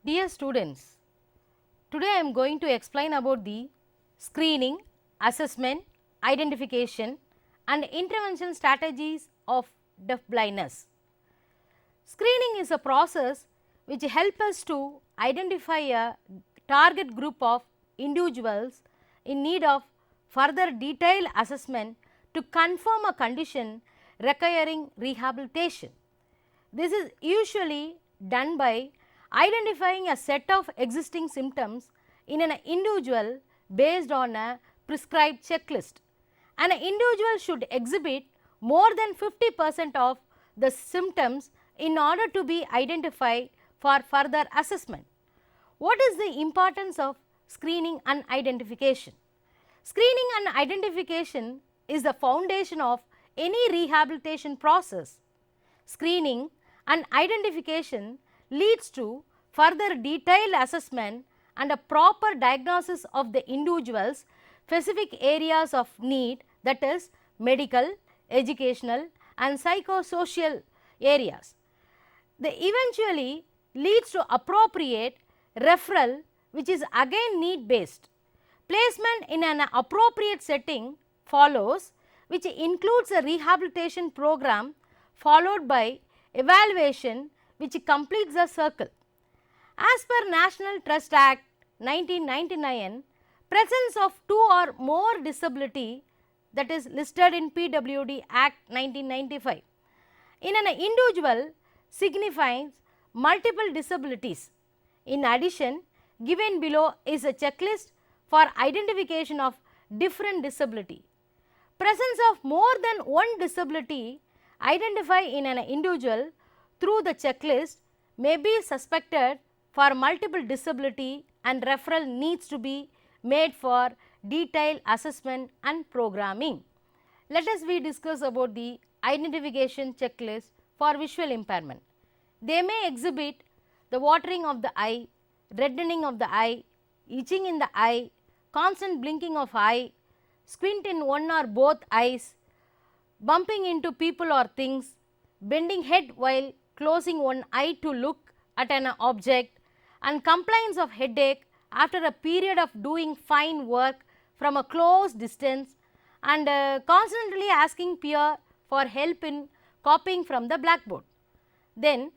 Dear students, today I am going to explain about the screening, assessment, identification and intervention strategies of deaf-blindness. Screening is a process which helps us to identify a target group of individuals in need of further detailed assessment to confirm a condition requiring rehabilitation. This is usually done by identifying a set of existing symptoms in an individual based on a prescribed checklist. An individual should exhibit more than 50% of the symptoms in order to be identified for further assessment. What is the importance of screening and identification? Screening and identification is the foundation of any rehabilitation process. Screening and identification leads to further detailed assessment and a proper diagnosis of the individual's specific areas of need, that is medical, educational and psychosocial areas. They eventually leads to appropriate referral, which is again need based. Placement in an appropriate setting follows, which includes a rehabilitation program followed by evaluation, which completes the circle. As per National Trust Act 1999, presence of two or more disability, that is listed in PWD Act 1995, in an individual signifies multiple disabilities. In addition, given below is a checklist for identification of different disability. Presence of more than one disability identified in an individual through the checklist may be suspected for multiple disability and referral needs to be made for detailed assessment and programming. Let us discuss about the identification checklist for visual impairment. They may exhibit the watering of the eye, reddening of the eye, itching in the eye, constant blinking of eye, squint in one or both eyes, bumping into people or things, bending head while closing one eye to look at an object, and complaints of headache after a period of doing fine work from a close distance, and constantly asking peer for help in copying from the blackboard. Then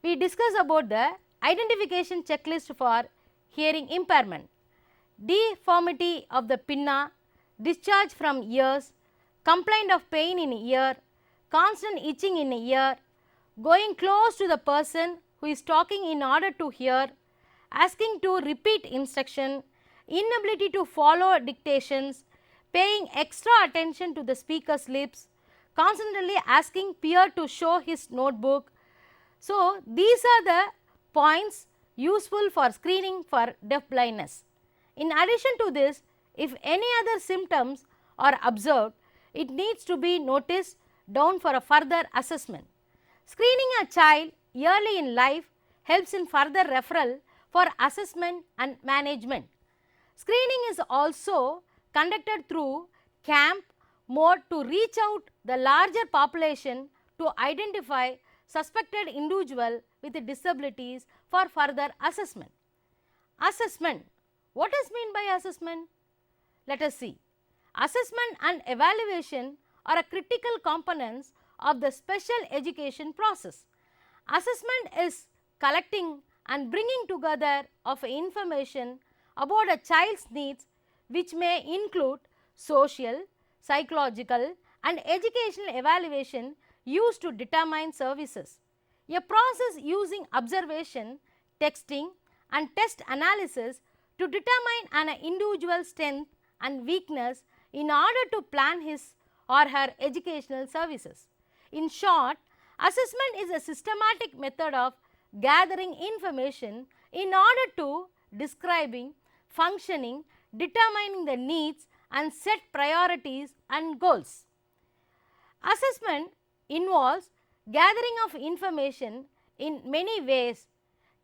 we discuss about the identification checklist for hearing impairment. Deformity of the pinna, discharge from ears, complaint of pain in ear, constant itching in ear, going close to the person who is talking in order to hear, asking to repeat instruction, inability to follow dictations, paying extra attention to the speaker's lips, constantly asking peer to show his notebook. So, these are the points useful for screening for deaf-blindness. In addition to this, if any other symptoms are observed, it needs to be noticed down for a further assessment. Screening a child early in life helps in further referral for assessment and management. Screening is also conducted through camp mode to reach out the larger population to identify suspected individual with disabilities for further assessment. Assessment. What is meant by assessment? Let us see. Assessment and evaluation are a critical components of the special education process. Assessment is collecting and bringing together of information about a child's needs, which may include social, psychological and educational evaluation used to determine services. A process using observation, texting and test analysis to determine an individual's strength and weakness in order to plan his or her educational services. In short, assessment is a systematic method of gathering information in order to describing, functioning, determining the needs and set priorities and goals. Assessment involves gathering of information in many ways,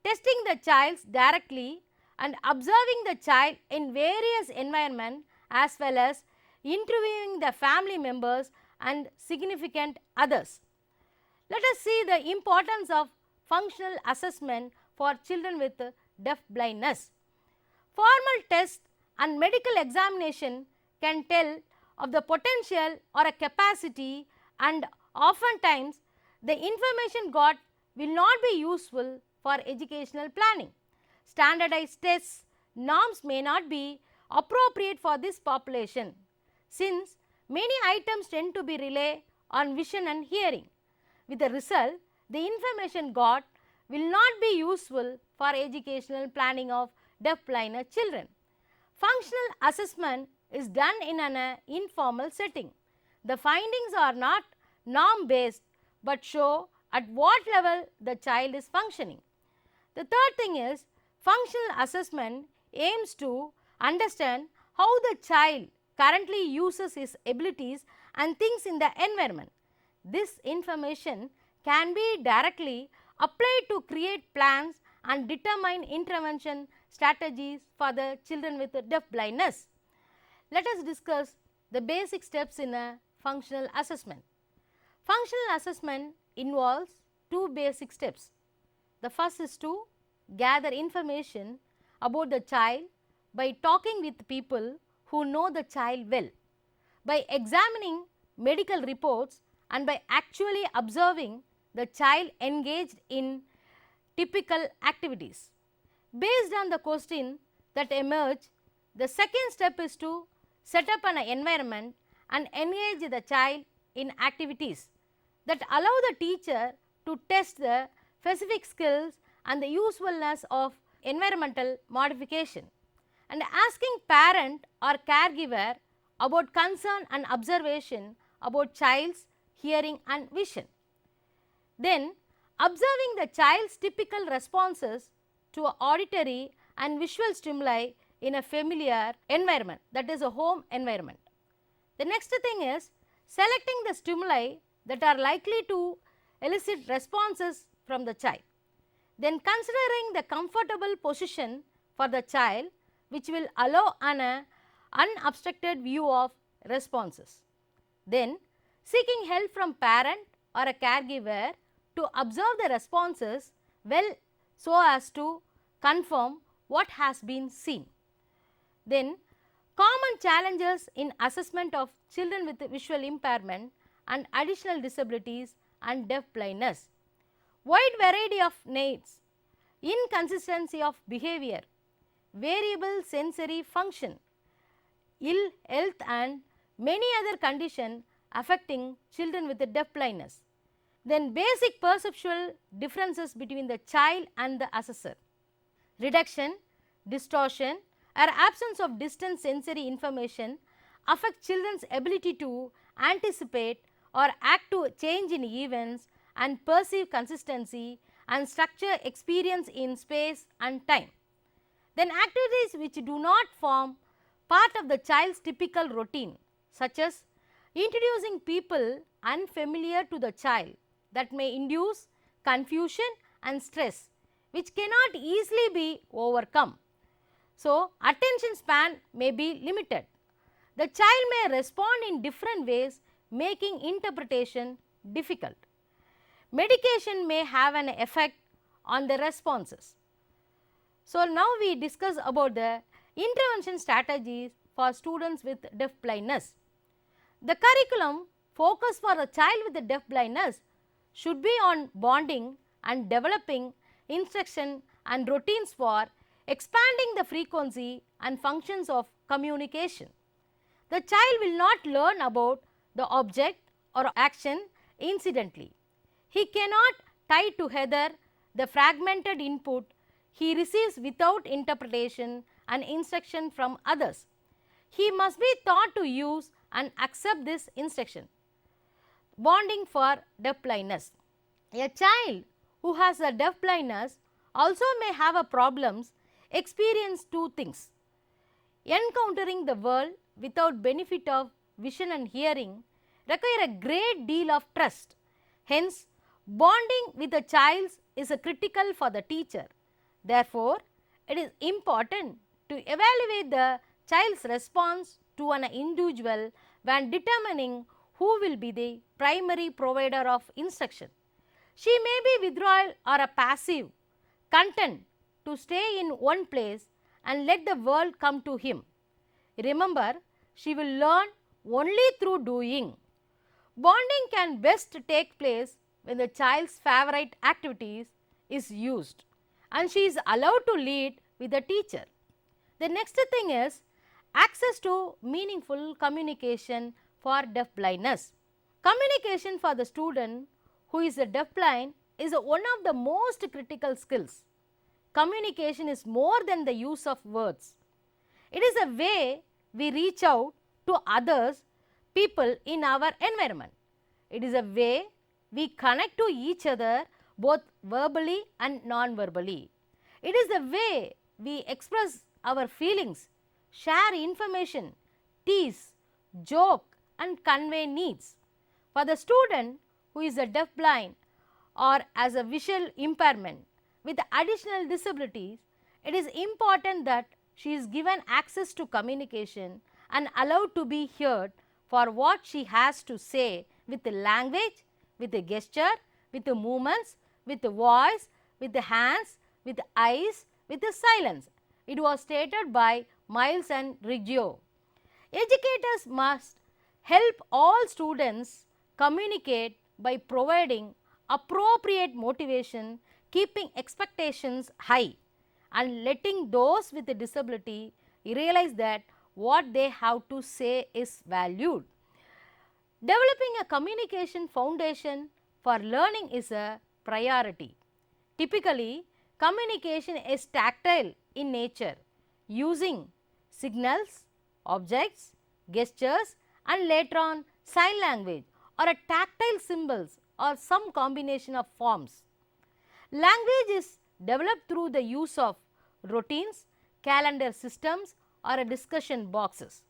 testing the child directly and observing the child in various environments as well as interviewing the family members and significant others. Let us see the importance of functional assessment for children with deaf-blindness. Formal tests and medical examination can tell of the potential or a capacity, and oftentimes the information got will not be useful for educational planning. Standardized tests norms may not be appropriate for this population, since many items tend to be rely on vision and hearing. With the result, the information got will not be useful for educational planning of deaf-blind children. Functional assessment is done in an informal setting. The findings are not norm-based but show at what level the child is functioning. The third thing is, functional assessment aims to understand how the child currently uses his abilities and things in the environment. This information can be directly applied to create plans and determine intervention strategies for the children with deaf-blindness. Let us discuss the basic steps in a functional assessment. Functional assessment involves two basic steps. The first is to gather information about the child by talking with people who know the child well, by examining medical reports, and by actually observing the child engaged in typical activities. Based on the question that emerge, the second step is to set up an environment and engage the child in activities that allow the teacher to test the specific skills and the usefulness of environmental modification, and asking parent or caregiver about concern and observation about child's hearing and vision. Then observing the child's typical responses to auditory and visual stimuli in a familiar environment, that is a home environment. The next thing is selecting the stimuli that are likely to elicit responses from the child. Then considering the comfortable position for the child, which will allow an unobstructed view of responses. Then seeking help from parent or a caregiver to observe the responses well so as to confirm what has been seen. Then common challenges in assessment of children with visual impairment and additional disabilities and deaf-blindness. Wide variety of needs, inconsistency of behavior, variable sensory function, ill health, and many other conditions affecting children with deaf-blindness. Then basic perceptual differences between the child and the assessor. Reduction, distortion, or absence of distant sensory information affect children's ability to anticipate or act to change in events and perceive consistency and structure experience in space and time. Then activities which do not form part of the child's typical routine, such as introducing people unfamiliar to the child, that may induce confusion and stress which cannot easily be overcome. So, attention span may be limited. The child may respond in different ways, making interpretation difficult. Medication may have an effect on the responses. So, now we discuss about the intervention strategies for students with deaf-blindness. The curriculum focus for a child with deaf-blindness should be on bonding and developing instruction and routines for expanding the frequency and functions of communication. The child will not learn about the object or action incidentally. He cannot tie together the fragmented input he receives without interpretation and instruction from others. He must be taught to use and accept this instruction. Bonding for deaf-blindness. A child who has a deaf-blindness also may have a problems experience two things: encountering the world without benefit of vision and hearing require a great deal of trust. Hence, bonding with the child is critical for the teacher. Therefore, it is important to evaluate the child's response to an individual when determining who will be the primary provider of instruction. She may be withdrawal or a passive, content to stay in one place and let the world come to him. Remember, she will learn only through doing. Bonding can best take place when the child's favorite activities is used and she is allowed to lead with the teacher. The next thing is access to meaningful communication for deaf-blindness. Communication for the student who is deaf-blind is one of the most critical skills. Communication is more than the use of words. It is a way we reach out to others, people in our environment. It is a way we connect to each other both verbally and non-verbally. It is the way we express our feelings, share information, tease, joke and convey needs. For the student who is deaf-blind or has a visual impairment with additional disabilities, it is important that she is given access to communication and allowed to be heard for what she has to say with the language, with the gesture, with the movements, with the voice, with the hands, with the eyes, with the silence. It was stated by Miles and Riggio. Educators must help all students communicate by providing appropriate motivation, keeping expectations high and letting those with a disability realize that what they have to say is valued. Developing a communication foundation for learning is a priority. Typically, communication is tactile in nature, using signals, objects, gestures and later on sign language or a tactile symbols or some combination of forms. Language is developed through the use of routines, calendar systems or discussion boxes.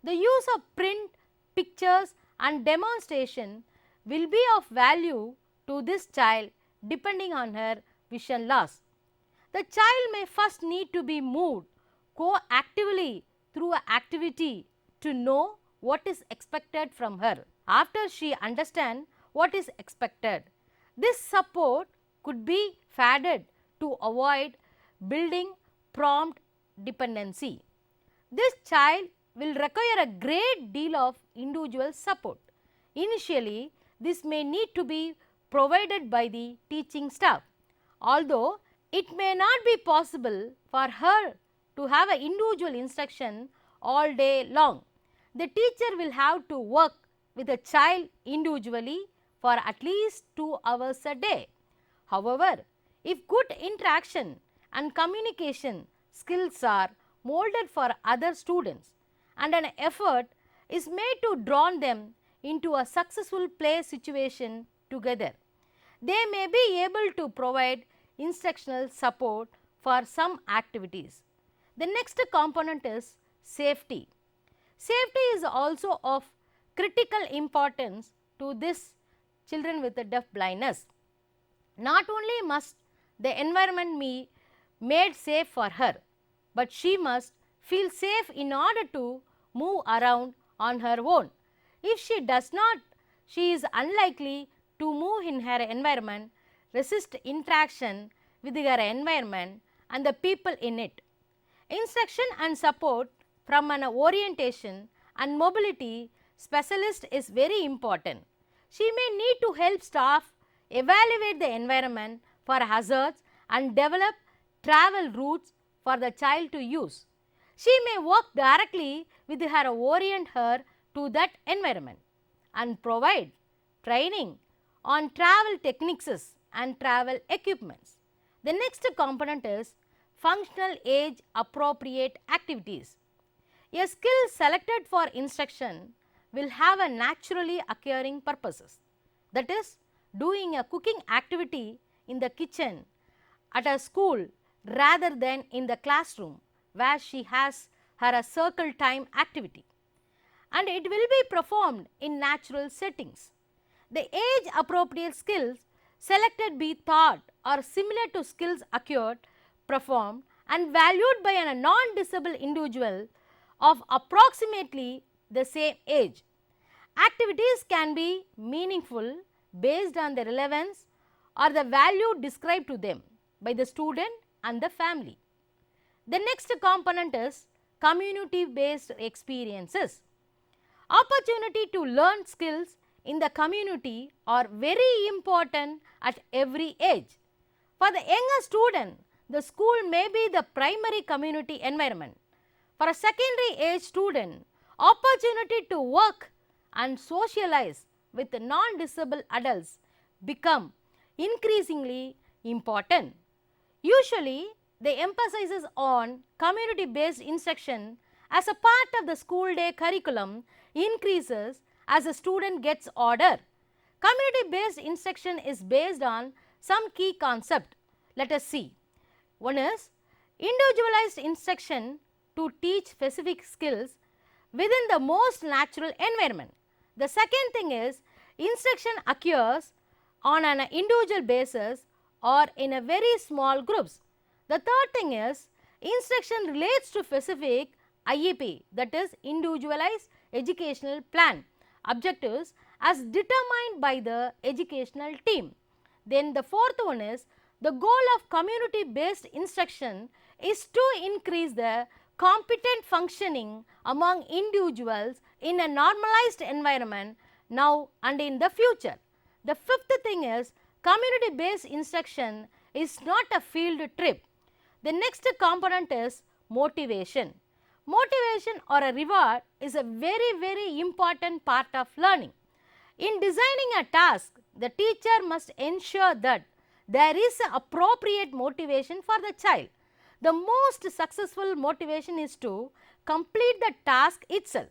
The use of print, pictures and demonstration will be of value to this child depending on her vision loss. The child may first need to be moved co-actively through an activity to know what is expected from her. After she understands what is expected, this support could be faded to avoid building prompt dependency. This child will require a great deal of individual support. Initially, this may need to be provided by the teaching staff. Although it may not be possible for her to have an individual instruction all day long, the teacher will have to work with the child individually for at least 2 hours a day. However, if good interaction and communication skills are molded for other students and an effort is made to draw them into a successful play situation together, they may be able to provide instructional support for some activities. The next component is safety. Safety is also of critical importance to this children with the deaf blindness. Not only must the environment be made safe for her, but she must feel safe in order to move around on her own. If she does not, she is unlikely to move in her environment, resist interaction with her environment and the people in it. Instruction and support from an orientation and mobility specialist is very important. She may need to help staff evaluate the environment for hazards and develop travel routes for the child to use. She may work directly with her orient her to that environment and provide training on travel techniques and travel equipments. The next component is functional age appropriate activities. A skill selected for instruction will have a naturally occurring purposes, that is doing a cooking activity in the kitchen at a school rather than in the classroom where she has her circle time activity, and it will be performed in natural settings. The age appropriate skills selected be thought or similar to skills acquired, performed and valued by a non-disabled individual of approximately the same age. Activities can be meaningful based on the relevance or the value described to them. by the student and the family. The next component is community based experiences. Opportunity to learn skills in the community are very important at every age. For the younger student, the school may be the primary community environment. For a secondary age student, opportunity to work and socialize with non-disabled adults become increasingly important. Usually, they emphasizes on community-based instruction as a part of the school day curriculum increases as a student gets older. Community-based instruction is based on some key concept. Let us see. One is individualized instruction to teach specific skills within the most natural environment. The second thing is instruction occurs on an individual basis or in a very small groups. The third thing is instruction relates to specific IEP, that is individualized educational plan objectives as determined by the educational team. Then the fourth one is the goal of community based instruction is to increase the competent functioning among individuals in a normalized environment now and in the future. The fifth thing is community based instruction is not a field trip. The next component is motivation. Motivation or a reward is a very important part of learning. In designing a task, the teacher must ensure that there is appropriate motivation for the child. The most successful motivation is to complete the task itself.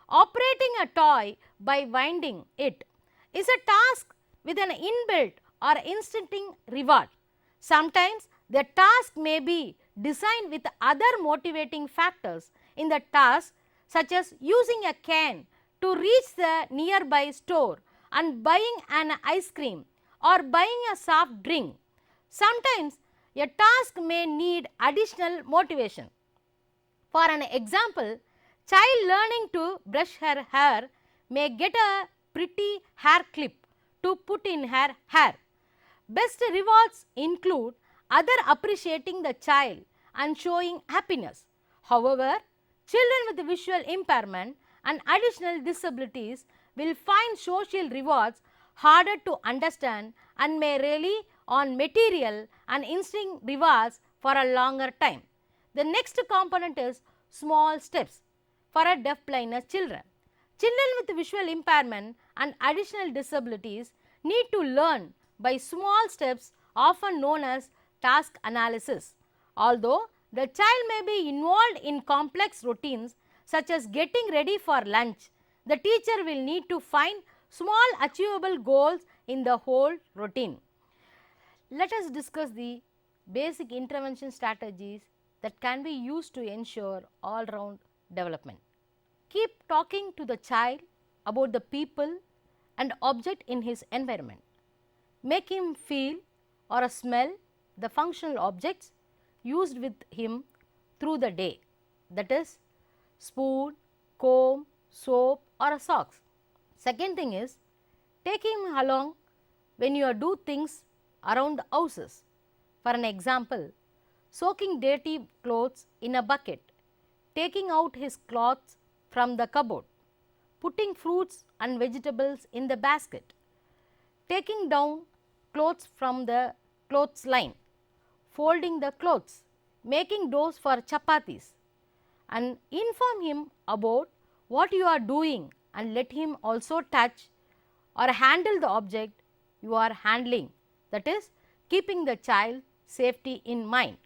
Operating a toy by winding it is a task with an inbuilt or instinctive reward. Sometimes the task may be designed with other motivating factors in the task, such as using a can to reach the nearby store and buying an ice cream or buying a soft drink. Sometimes a task may need additional motivation. For an example, child learning to brush her hair may get a pretty hair clip to put in her hair. Best rewards include other appreciating the child and showing happiness. However, children with visual impairment and additional disabilities will find social rewards harder to understand and may rely on material and instinct rewards for a longer time. The next component is small steps for a deaf-blindness children. Children with visual impairment and additional disabilities need to learn by small steps, often known as task analysis. Although the child may be involved in complex routines such as getting ready for lunch, the teacher will need to find small achievable goals in the whole routine. Let us discuss the basic intervention strategies that can be used to ensure all-round development. Keep talking to the child about the people and object in his environment. Make him feel or smell the functional objects used with him through the day, that is spoon, comb, soap or socks. Second thing is take him along when you do things around the houses. For an example, soaking dirty clothes in a bucket, taking out his clothes from the cupboard, putting fruits and vegetables in the basket, taking down clothes from the clothesline, folding the clothes, making doughs for chapatis, and inform him about what you are doing and let him also touch or handle the object you are handling, that is keeping the child safety in mind.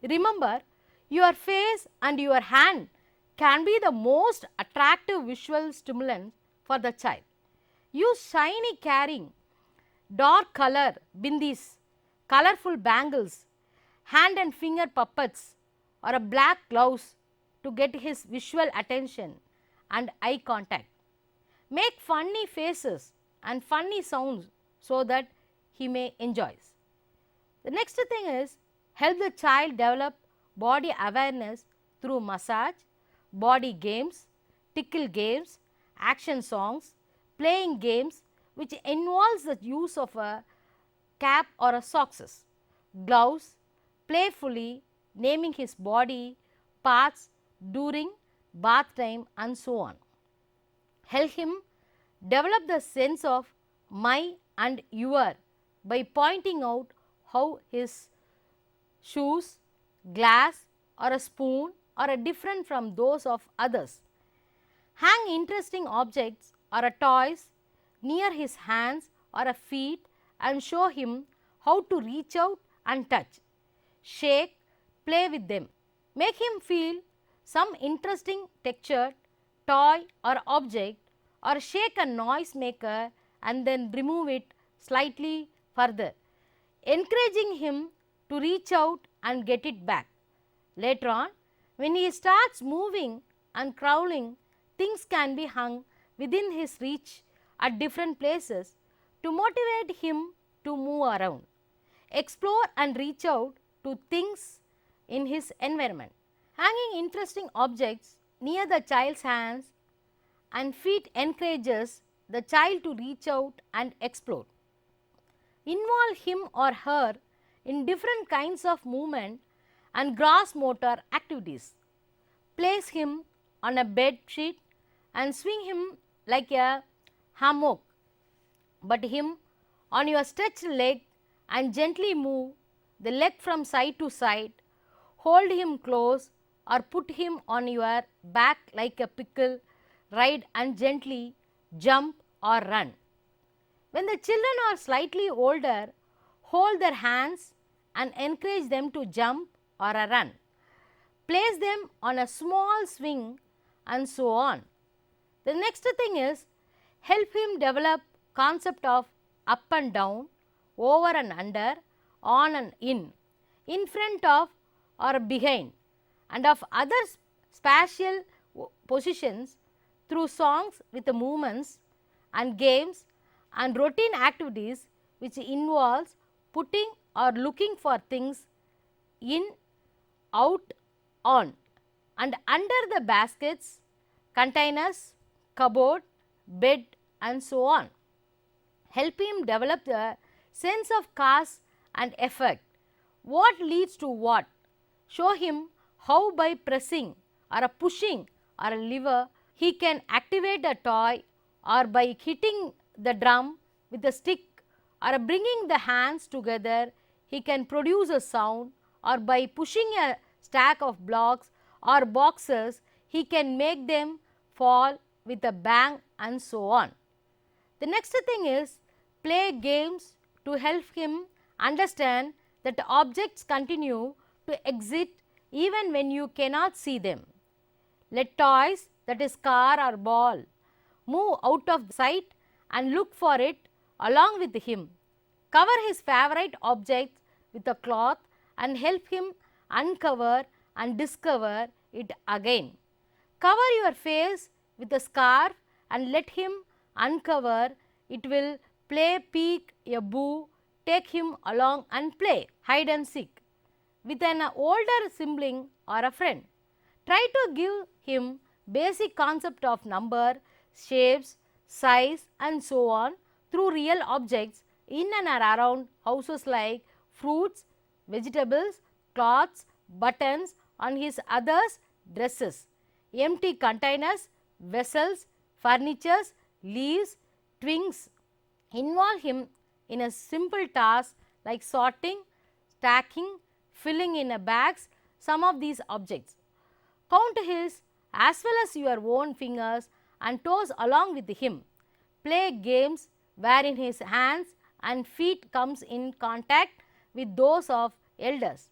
Remember, your face and your hand can be the most attractive visual stimulant for the child. Use shiny carrying, dark color bindis, colorful bangles, hand and finger puppets or a black gloves to get his visual attention and eye contact. Make funny faces and funny sounds so that he may enjoy. The next thing is help the child develop body awareness through massage, body games, tickle games, action songs, playing games which involves the use of a cap or a socks. gloves, playfully naming his body parts during bath time and so on. Help him develop the sense of my and your by pointing out how his shoes, glass or a spoon are different from those of others. Hang interesting objects or toys near his hands or feet and show him how to reach out and touch, shake, play with them. Make him feel some interesting textured toy or object or shake a noise maker and then remove it slightly further, encouraging him to reach out and get it back. Later on, when he starts moving and crawling, things can be hung within his reach at different places to motivate him to move around, explore and reach out to things in his environment. Hanging interesting objects near the child's hands and feet encourages the child to reach out and explore. Involve him or her in different kinds of movement and gross motor activities. Place him on a bed sheet and swing him like a hammock, but him on your stretched leg and gently move the leg from side to side. Hold him close or put him on your back like a pickle, ride and gently jump or run. When the children are slightly older, hold their hands and encourage them to jump or run. Place them on a small swing and so on. The next thing is help him develop concept of up and down, over and under, on and in front of or behind, and of other spatial positions through songs with the movements and games and routine activities which involves putting or looking for things in, out, on and under the baskets, containers, cupboard, bed and so on. Help him develop the sense of cause and effect. What leads to what? Show him how by pressing or pushing or a lever he can activate a toy, or by hitting the drum with a stick or bringing the hands together he can produce a sound, or by pushing a stack of blocks or boxes he can make them fall with a bang and so on. The next thing is play games to help him understand that objects continue to exist even when you cannot see them. Let toys, that is car or ball, move out of sight and look for it along with him. Cover his favorite objects with a cloth and help him uncover and discover it again. Cover your face with a scarf and let him uncover it. Will play peek a boo, take him along and play hide and seek with an older sibling or a friend. Try to give him basic concept of number, shapes, size and so on through real objects in and around houses like fruits, vegetables, cloths, buttons on his others' dresses, empty containers, vessels, furnitures, leaves, twigs. Involve him in a simple task like sorting, stacking, filling in a bags some of these objects. Count his as well as your own fingers and toes along with him. Play games wherein his hands and feet comes in contact with those of elders.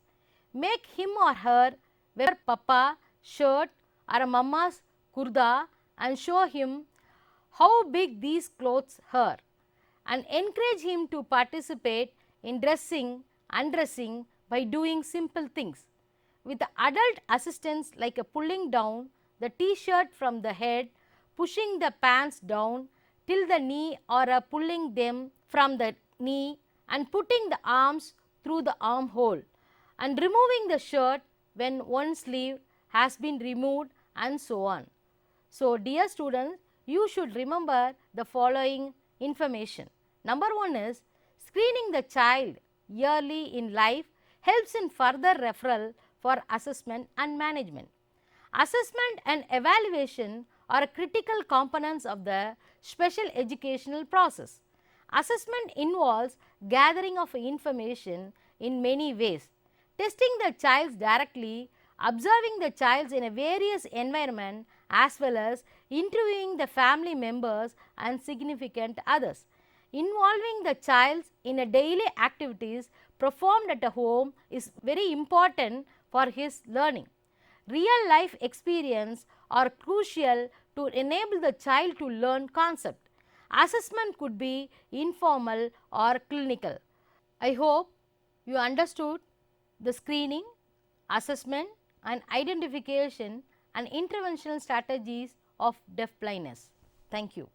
Make him or her wear papa shirt or a mama's kurta and show him how big these clothes are, and encourage him to participate in dressing, undressing by doing simple things. With adult assistance like pulling down the t-shirt from the head, pushing the pants down till the knee or pulling them from the knee and putting the arms through the armhole and removing the shirt when one sleeve has been removed and so on. So, dear students, you should remember the following information. Number 1 is screening the child early in life helps in further referral for assessment and management. Assessment and evaluation are critical components of the special educational process. Assessment involves gathering of information in many ways, testing the child directly, observing the child in a various environment, as well as interviewing the family members and significant others. Involving the child in a daily activities performed at a home is very important for his learning. Real life experience are crucial to enable the child to learn concept. Assessment could be informal or clinical. I hope you understood the screening, assessment and identification and interventional strategies of deaf blindness. Thank you.